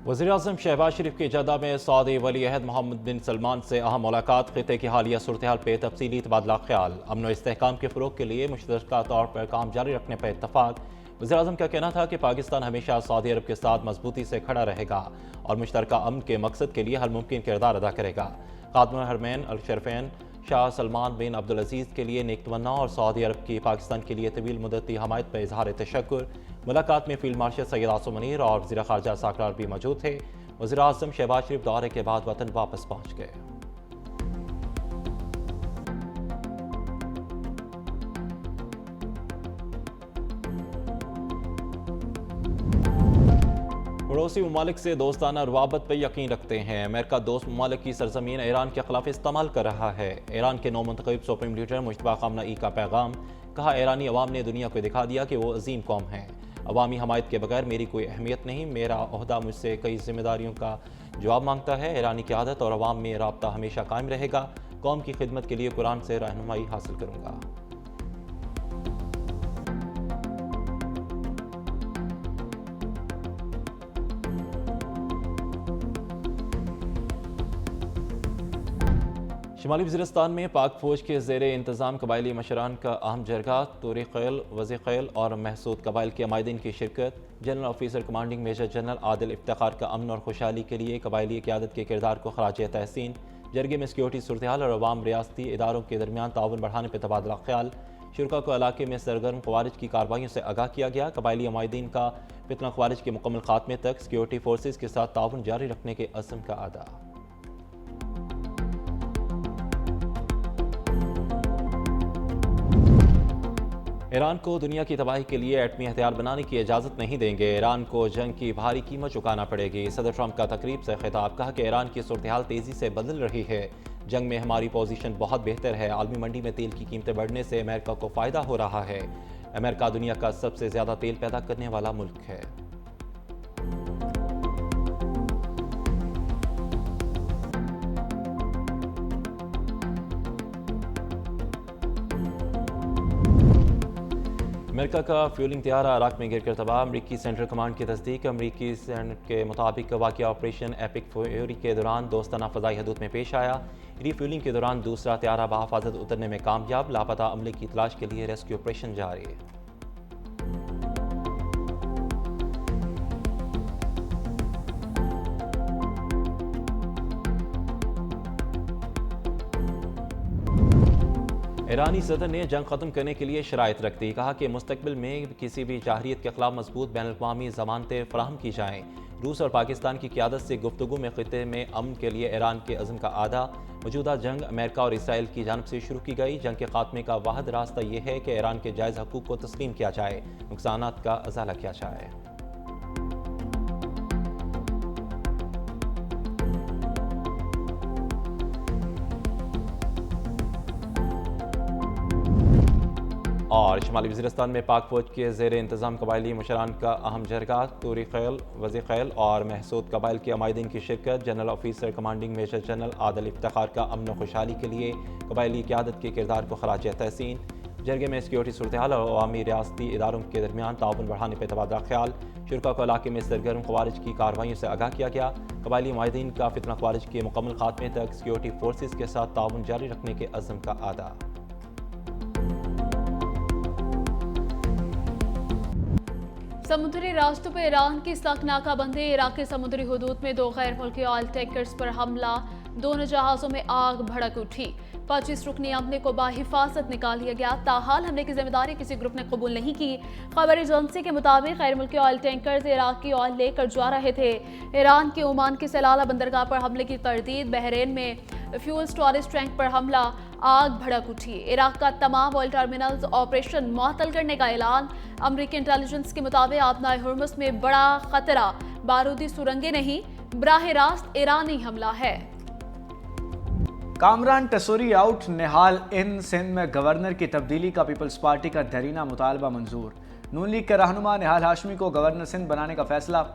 वज़ीर-ए-आज़म शहबाज शरीफ की जद्दा में सऊदी वली अहद मोहम्मद बिन सलमान से अहम मुलाकात, खित्ते की हालिया सूरत-ए-हाल पे तफसीली तबादला ख्याल, अमन व इस्तेहकाम के फ़रोग़ के लिए मुश्तरका तौर पर काम जारी रखने पर इत्तफ़ाक़। वज़ीर-ए-आज़म का कहना था कि पाकिस्तान हमेशा सऊदी अरब के साथ मजबूती से खड़ा रहेगा और मुश्तरका अमन के मकसद के लिए हर मुमकिन किरदार अदा करेगा। खातमुल हरमैन अल शरीफैन शाह सलमान बिन अब्दुल अजीज़ के लिए नेक तमन्ना और सऊदी अरब की पाकिस्तान के लिए तवील मुद्दती हमायत पर इजहार तशक्कुर। मुलाकात में फील्ड मार्शल सैयद आसिम मुनीर और वज़ीर ख़ारजा साकरार भी मौजूद थे। वज़ीर-ए-आज़म शहबाज शरीफ दौरे के बाद वतन वापस पहुँच गए। पड़ोसी ममालिक से दोस्ताना रवाबत पर यकीन रखते हैं। अमेरिका दोस्त ममालिक की सरजमीन ईरान के खिलाफ इस्तेमाल कर रहा है। ईरान के नौ मुंतखब सुप्रीम लीडर मुश्तबा खामनई का पैगाम। कहा, ईरानी अवाम ने दुनिया को दिखा दिया कि वो अजीम कौम है। अवामी हमायत के बगैर मेरी कोई अहमियत नहीं। मेरा ओहदा मुझसे कई जिम्मेदारियों का जवाब मांगता है। ईरानी क़यादत और अवाम में राब्ता हमेशा कायम रहेगा। कौम की खिदमत के लिए कुरान से रहनुमाई हासिल करूँगा। शुमाली वज़ीरिस्तान में पाक फ़ौज के ज़ेर इंतज़ाम कबायली मशरान का अहम जरगा, तूरी खैल, वज़ी खैल और महसूद कबाइल के अमायदीन की शिरकत। General officer commanding major general Adil Iftikhar का अमन और खुशहाली के लिए कबायली क़यादत के किरदार को खराज तहसीन। जरगे में सिक्योरिटी सूरत-ए-हाल और अवाम रियासती इदारों के दरमियान ताउन बढ़ाने पर तबादला ख्याल। शुरका को इलाके में सरगर्म ख़वारिज की कार्रवाइयों से आगाह किया गया। कबायली अमायदीन का फितना ख़वारिज के मुकम्मल खात्मे तक सिक्योरिटी फोर्सेज के साथ ताउन जारी रखने के अज़्म का अदा। ईरान को दुनिया की तबाही के लिए एटमी हथियार बनाने की इजाज़त नहीं देंगे। ईरान को जंग की भारी कीमत चुकाना पड़ेगी। सदर ट्रंप का तकरीब से खिताब। कहा कि ईरान की सूरत-ए-हाल तेज़ी से बदल रही है। जंग में हमारी पोजीशन बहुत बेहतर है। आलमी मंडी में तेल की कीमतें बढ़ने से अमेरिका को फ़ायदा हो रहा है। अमेरिका दुनिया का सबसे ज़्यादा तेल पैदा करने वाला मुल्क है। अमेरिका का फ्यूलिंग तैयारा इराक में गिरकर तबाह। अमरीकी सेंट्रल कमांड की तस्दीक। अमरीकी सेनेट के मुताबिक वाक़या ऑपरेशन एपिक फ्यूरी के दौरान दोस्ताना फ़ज़ाई हदूद में पेश आया। रीफ्यूलिंग के दौरान दूसरा तैयारा बहिफाज़त उतरने में कामयाब। लापता अमले की तलाश के लिए रेस्क्यू ऑपरेशन जारी है। ईरानी सदर ने जंग ख़त्म करने के लिए शराइत रख दी। कहा कि मुस्तक़बिल में किसी भी जाहरियत के खिलाफ मजबूत बैनुल-अक़वामी ज़मानतें फ़राहम की जाएँ। रूस और पाकिस्तान की क़यादत से गुफ्तगू में ख़ित्ते में अमन के लिए ईरान के अज़्म का आदा। मौजूदा जंग अमेरिका और इसराइल की जानिब से शुरू की गई। जंग के खात्मे का वाहिद रास्ता यह है कि ईरान के जायज़ हकूक़ को तस्लीम किया जाए, नुकसानात का अज़ाला किया जाए। और शुमाली वज़ीरिस्तान में पाक फ़ौज के ज़ेर इंतज़ाम कबायली मशरान का अहम जरगा, तूरी खैल, वज़ी खैल और महसूद कबाइल के अमायदीन की शिरकत। General officer commanding major general Adil Iftikhar का अमन व खुशहाली के लिए कबायली क़यादत के किरदार को खराज तहसीन। जरगे में सिक्योरिटी सूरत-ए-हाल और अवामी रियासती इदारों के दरमियान ताउन बढ़ाने पर तबादला ख्याल। शुरका को इलाके में सरगर्म ख़वारिज की कार्रवाइयों से आगाह किया गया। कबायली अमायदीन का फितना ख़वारिज के मुकम्मल खात्मे तक सिक्योरिटी फोर्सेज के साथ ताउन जारी रखने के अज़्म का अदा। समुद्री रास्तों पर ईरान की सख्त नाकाबंदी। इराक के समुद्री हदूद में 2 गैर मुल्की ऑयल टैंकर्स पर हमला। दोनों जहाज़ों में आग भड़क उठी। 25 रुकनी अमले को बाहिफाजत निकाल लिया गया। ताहाल हमले की जिम्मेदारी किसी ग्रुप ने कबूल नहीं की। खबर एजेंसी के मुताबिक गैर मुल्की ऑयल टैंकर्स इराक की ऑयल लेकर जा रहे थे। ईरान के ओमान की सलाला बंदरगाह पर हमले की तरदीद। बहरीन में फ्यूल स्टोरेज टैंक पर हमला, आग भड़क उठी। इराक का तमाम ऑयल टर्मिनल्स ऑपरेशन मुअत्तल करने का ऐलान। अमरीकी इंटेलिजेंस के मुताबिक आबनाए हुर्मुज़ में बड़ा खतरा बारूदी सुरंगें नहीं, बराह रास्त ईरानी हमला है। कामरान टसूरी आउट। निहाल इन सिंध में गवर्नर की तब्दीली का पीपल्स पार्टी का दरीना मुतालबा मंजूर। नून लीग के रहनुमा निहाल हाशमी को गवर्नर सिंध बनाने का फैसला।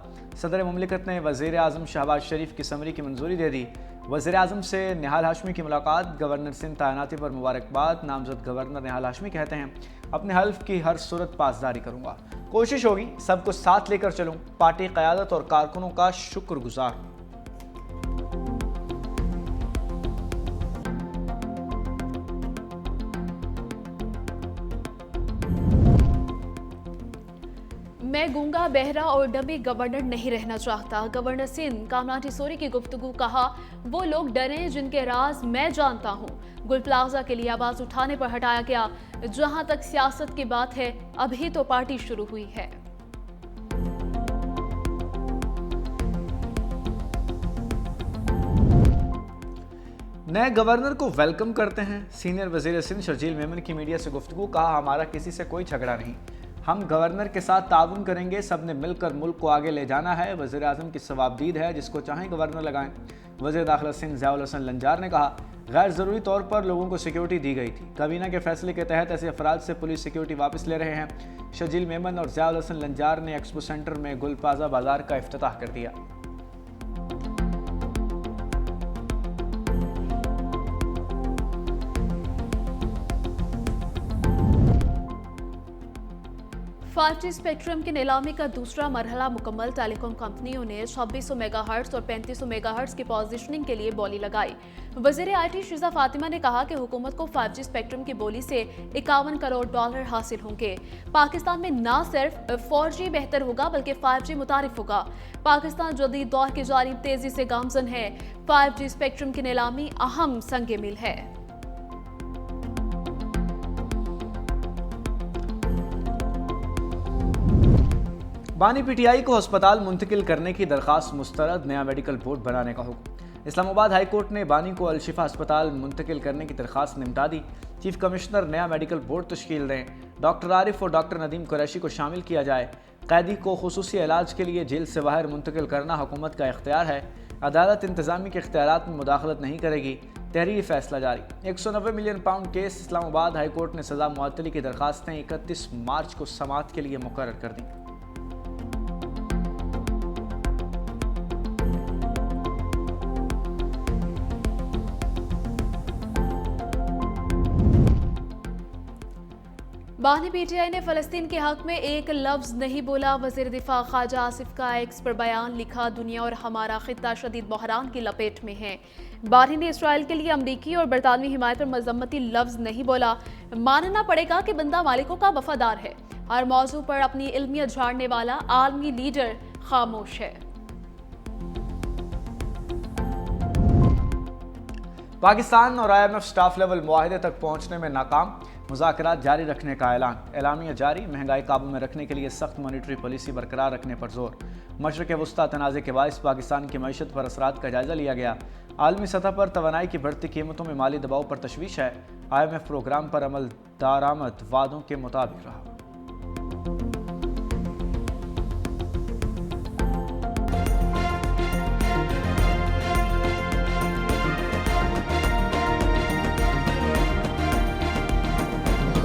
सदर मुमलिकत ने वज़ीर-ए-आज़म शहबाज शरीफ की समरी की मंजूरी दे दी। वज़ीर-ए-आज़म से निहाल हाशमी की मुलाकात, गवर्नर सिंध तैनाती पर मुबारकबाद। नामजद गवर्नर निहाल हाशमी कहते हैं, अपने हल्फ की हर सूरत पासदारी करूंगा, कोशिश होगी सबको साथ लेकर चलूं, पार्टी क़यादत और कारकुनों का शुक्रगुजार हूं। मैं गूंगा, बहरा और डमी गवर्नर नहीं रहना चाहता। गवर्नर सिंध कामरान टिसोरी की गुफ्तगू, कहा वो लोग डरे जिनके राज मैं जानता हूँ। गुल प्लाजा के लिए आवाज उठाने पर हटाया गया। जहां तक सियासत की बात है, अभी तो पार्टी शुरू हुई है। नए गवर्नर को वेलकम करते हैं। सीनियर वजीर सिंध शर्जील मेमन की मीडिया से गुफ्तगू, कहा हमारा किसी से कोई झगड़ा नहीं, हम गवर्नर के साथ ताउन करेंगे, सबने मिलकर मुल्क को आगे ले जाना है। वज़ीर आज़म की सवाबदीद है, जिसको चाहें गवर्नर लगाएं। वज़ीर दाखिला सिंध ज़ियाउल हसन लंजार ने कहा, गैर ज़रूरी तौर पर लोगों को सिक्योरिटी दी गई थी, काबीना के फैसले के तहत ऐसे अफराद से पुलिस सिक्योरिटी वापस ले रहे हैं। शर्जील मेमन और ज़ियाउल हसन लंजार ने एक्सपो सेंटर में गुल प्लाजा बाजार का इफ्तिताह कर दिया। फाइव जी स्पेक्ट्रम की नीलामी का दूसरा मरहला मुकम्मल। टेलीकॉम कंपनियों ने 2600 मेगाहर्ट्ज और 3500 मेगाहर्ट्ज की पोजीशनिंग के लिए बोली लगाई। वज़ीर IT शीज़ा फातिमा ने कहा कि हुकूमत को 5G स्पेक्ट्रम की बोली से $51 करोड़ हासिल होंगे। पाकिस्तान में न सिर्फ 4G बेहतर होगा बल्कि 5G मुतारिफ होगा। पाकिस्तान जदीद दौर की जानिब तेजी से गामजन है। 5G स्पेक्ट्रम की नीलामी अहम संग मील है। बानी PTI को अस्पताल मुंतकिल करने की दरखास्त मुस्तरद, नया मेडिकल बोर्ड बनाने का हुक्म। इस्लामाबाद हाई कोर्ट ने बानी को अलशिफा अस्पताल मुंतकिल करने की दरखास्त निपटा दी। चीफ कमिश्नर नया मेडिकल बोर्ड तश्कील दें, डॉक्टर आरिफ और डॉक्टर नदीम कुरैशी को शामिल किया जाए। कैदी को खुसूसी इलाज के लिए जेल से बाहर मुंतकिल करना हुकूमत का इख्तियार है। अदालत इंतजामी के इख्तियारात में मुदाखलत नहीं करेगी। तहरीरी फैसला जारी। 190 million pound case. Islamabad high court ने सजा मुअत्तली की दरखास्तें 31 मार्च को समाअत के लिए मुकर्रर कर दी। बानी PTI ने फ़लस्तीन के हक में एक लफ्ज़ नहीं बोला। वज़ीर दिफा ख्वाजा आसिफ का एक्स पर बयान, लिखा दुनिया और हमारा खित्ता शदीद बहरान की लपेट में है। बानी ने इसराइल के लिए अमरीकी और बरतानवी हिमायत पर मजम्मती लफ्ज़ नहीं बोला। मानना पड़ेगा कि बंदा मालिकों का वफादार है। हर मौजू पर अपनी इल्मियत झाड़ने वाला आलमी लीडर खामोश है। पाकिस्तान और IMF स्टाफ लेवल मुआहदे तक पहुंचने में नाकाम, मुज़ाकरात जारी रखने का ऐलान। एलामिया जारी, महंगाई काबू में रखने के लिए सख्त मॉनिटरी पॉलिसी बरकरार रखने पर जोर। मशरक़ वस्ता तनाज़े के बायस पाकिस्तान की मईशत पर असरात का जायजा लिया गया। आलमी सतह पर तवानाई की बढ़ती कीमतों में माली दबाव पर तशवीश है। IMF प्रोग्राम पर अमल दारामद वादों के मुताबिक रहा।